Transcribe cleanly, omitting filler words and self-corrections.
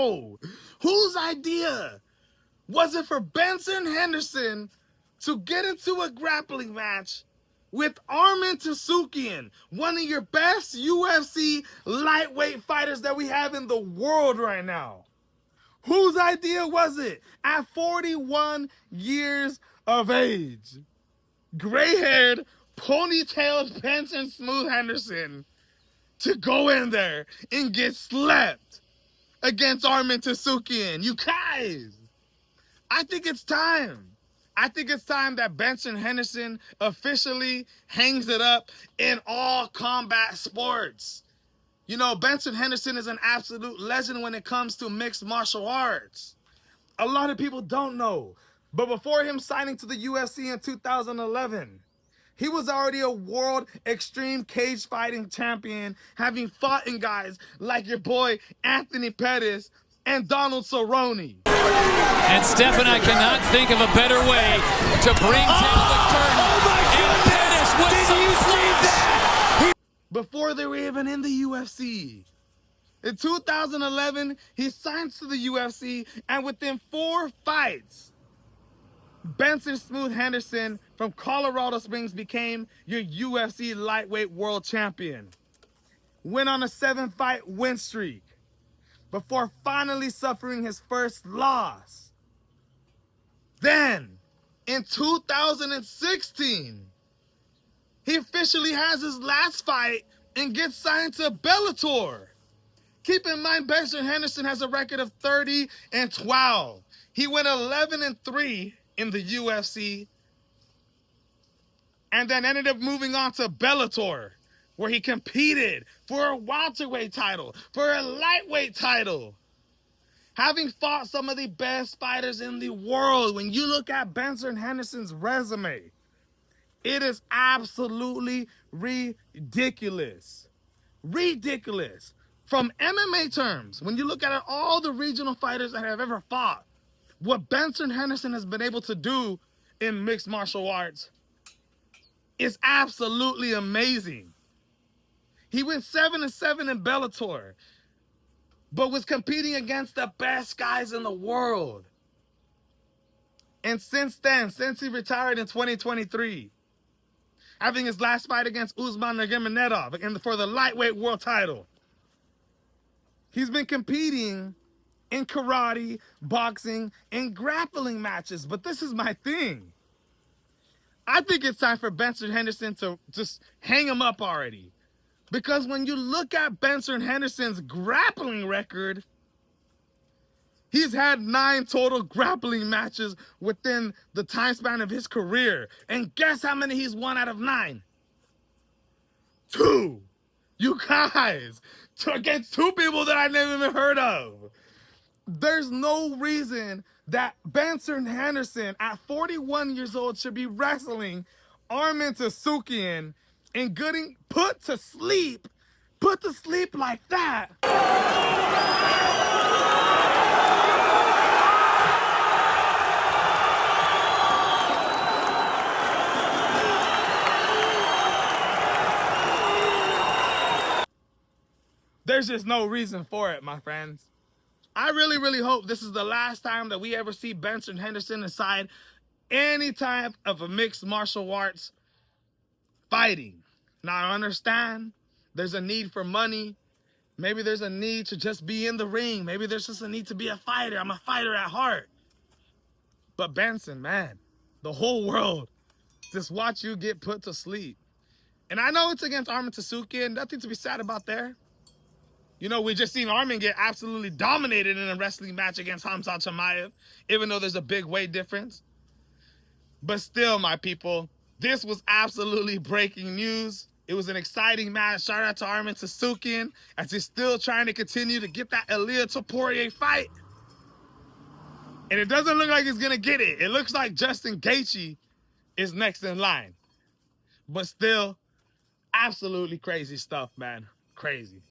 No! Whose idea was it for Benson Henderson to get into a grappling match with Armen Tsarukyan, one of your best UFC lightweight fighters that we have in the world right now? Whose idea was it at 41 years of age? Gray-haired, ponytailed Benson Smooth Henderson to go in there and get slept against Armen Tsarukyan. You guys, I think it's time. I think it's time that Benson Henderson officially hangs it up in all combat sports. You know, Benson Henderson is an absolute legend when it comes to mixed martial arts. A lot of people don't know, but before him signing to the UFC in 2011, he was already a world extreme cage fighting champion, having fought in guys like your boy Anthony Pettis and Donald Cerrone. And Steph and I cannot think of a better way to bring down the curtain. And Pettis with some flash. Before they were even in the UFC. In 2011, he signs to the UFC, and within 4 fights, Benson Smooth Henderson from Colorado Springs became your UFC lightweight world champion. Went on a 7-fight win streak before finally suffering his first loss. Then, in 2016, he officially has his last fight and gets signed to Bellator. Keep in mind, Benson Henderson has a record of 30-12. He went 11-3 in the UFC and then ended up moving on to Bellator, where he competed for a welterweight title, for a lightweight title. Having fought some of the best fighters in the world, when you look at Benson Henderson's resume, it is absolutely ridiculous. Ridiculous. From MMA terms, when you look at it, all the regional fighters that have ever fought, what Benson Henderson has been able to do in mixed martial arts is absolutely amazing. He went 7-7 in Bellator, but was competing against the best guys in the world. And since then, since he retired in 2023, having his last fight against Usman Nurmagomedov and for the lightweight world title, he's been competing in karate, boxing, and grappling matches. But this is my thing. I think it's time for Benson Henderson to just hang him up already. Because when you look at Benson Henderson's grappling record, he's had 9 total grappling matches within the time span of his career. And guess how many he's won out of 9? 2. You guys, against 2 people that I never even heard of. There's no reason that Benson Henderson at 41 years old should be wrestling Armen Tsarukyan and getting put to sleep like that. There's just no reason for it, my friends. I really, really hope this is the last time that we ever see Benson Henderson inside any type of a mixed martial arts fighting. Now, I understand there's a need for money. Maybe there's a need to just be in the ring. Maybe there's just a need to be a fighter. I'm a fighter at heart. But Benson, man, the whole world just watch you get put to sleep. And I know it's against Armen Tsarukyan. Nothing to be sad about there. You know, we just seen Armen get absolutely dominated in a wrestling match against Khamzat Chimaev, even though there's a big weight difference. But still, my people, this was absolutely breaking news. It was an exciting match. Shout out to Armen Tsarukyan as he's still trying to continue to get that Ilia Topuria fight. And it doesn't look like he's going to get it. It looks like Justin Gaethje is next in line. But still, absolutely crazy stuff, man. Crazy.